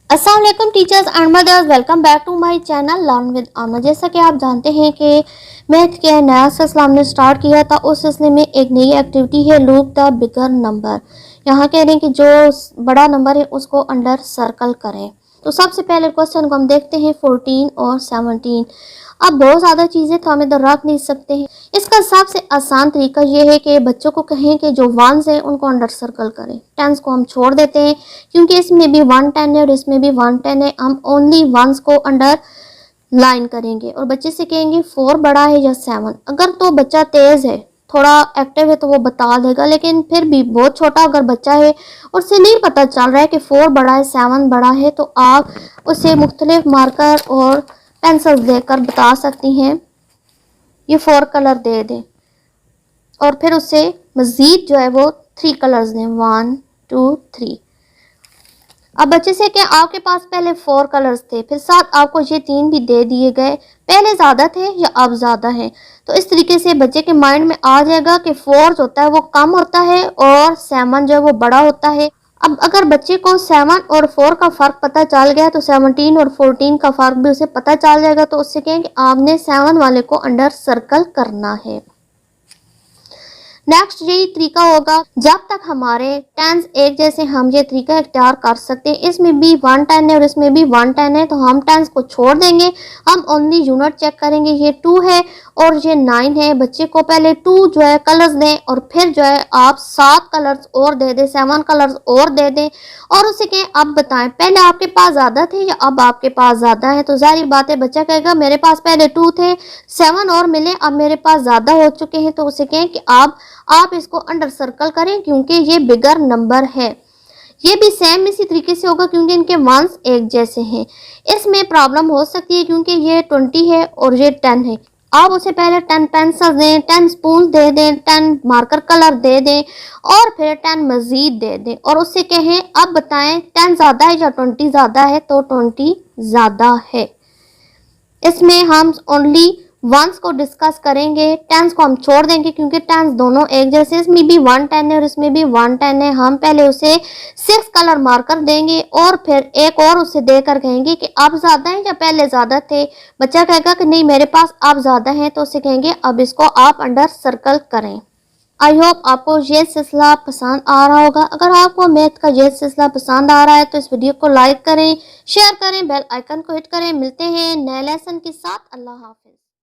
अस्सलाम वालेकुम teachers and mothers, welcome back to my channel learn with Amna. जैसा कि आप जानते हैं कि मैथ के नया सिलसिला हमने स्टार्ट किया था। उस सिलसिले में एक नई एक्टिविटी है लूप द बिगर नंबर। यहाँ कह रहे हैं कि जो बड़ा नंबर है उसको अंडर सर्कल करें। तो सबसे पहले क्वेश्चन को हम देखते हैं 14 और 17। अब बहुत ज़्यादा चीज़ें तो हम इधर रख नहीं सकते हैं। इसका सबसे आसान तरीका ये है कि बच्चों को कहें कि जो वंस है उनको अंडर सर्कल करें, टेंस को हम छोड़ देते हैं क्योंकि इसमें भी 110 है और इसमें भी 110 है। हम ओनली वंस को अंडर लाइन करेंगे और बच्चे से कहेंगे 4 बड़ा है या 7। अगर तो बच्चा तेज़ है, थोड़ा एक्टिव है तो वो बता देगा, लेकिन फिर भी बहुत छोटा अगर बच्चा है और उसे नहीं पता चल रहा है कि 4 बड़ा है 7 बड़ा है, तो आप उसे मुख्तलिफ मार्कर और पेंसिल देकर बता सकती हैं ये 4 कलर दे दें और फिर उसे मज़ीद जो है वो 3 कलर्स दें, 1 2 3। अब बच्चे से क्या आपके पास पहले 4 कलर्स थे, फिर साथ आपको ये 3 भी दे दिए गए, पहले ज़्यादा थे या अब ज़्यादा है। तो इस तरीके से बच्चे के माइंड में आ जाएगा कि 4 जो होता है वो कम होता है और 7 जो है वो बड़ा होता है। अब अगर बच्चे को 7 और 4 का फ़र्क पता चल गया तो 17 और 14 का फ़र्क भी उसे पता चल जाएगा। तो उससे कहें कि आपने 7 वाले को अंडर सर्कल करना है। नेक्स्ट यही तरीका होगा, जब तक हमारे टेंस एक जैसे हम ये तरीका इख्तियार कर सकते हैं। इसमें भी 110 है और इसमें भी 110 है, तो हम टेंस को छोड़ देंगे, हम ओनली यूनिट चेक करेंगे। ये 2 है और ये 9 है। बच्चे को पहले 2 जो है कलर्स दें और फिर जो है आप 7 कलर्स और दे दें, 7 कलर्स और दे दें और उसे कहें अब बताएं पहले आपके पास ज़्यादा थे या अब आपके पास ज़्यादा है। तो जाहिर बात है बच्चा कहेगा मेरे पास पहले 2 थे, 7 और मिले, अब मेरे पास ज़्यादा हो चुके हैं। तो उसे कहें कि आप इसको अंडर सर्कल करें क्योंकि ये बिगर नंबर है। ये भी सेम इसी तरीके से होगा क्योंकि इनके वंस एक जैसे हैं। इसमें प्रॉब्लम हो सकती है क्योंकि ये 20 है और ये 10 है। आप उसे पहले 10 पेंसिल दें, 10 स्पून दे दें, 10 मार्कर कलर दे दें और फिर 10 मज़ीद दे दें और उससे कहें अब बताएं 10 ज़्यादा है या 20 ज़्यादा है। तो 20 ज़्यादा है। इसमें हम ओनली वंस को डिस्कस करेंगे, टेंस को हम छोड़ देंगे क्योंकि टेंस दोनों एक जैसे। इसमें भी 110 है और इसमें भी 110 है। हम पहले उसे 6 कलर मार्कर देंगे और फिर एक और उसे देकर कहेंगे कि अब ज़्यादा है या पहले ज़्यादा थे। बच्चा कहेगा कि नहीं मेरे पास अब ज़्यादा है, तो उसे कहेंगे अब इसको आप अंडर सर्कल करें। आई होप आपको ये सिलसिला पसंद आ रहा होगा। अगर आपको मैथ का ये सिलसिला पसंद आ रहा है तो इस वीडियो को लाइक करें, शेयर करें, बेल आइकन को हिट करें। मिलते हैं नए लेसन के साथ। अल्लाह हाफिज़।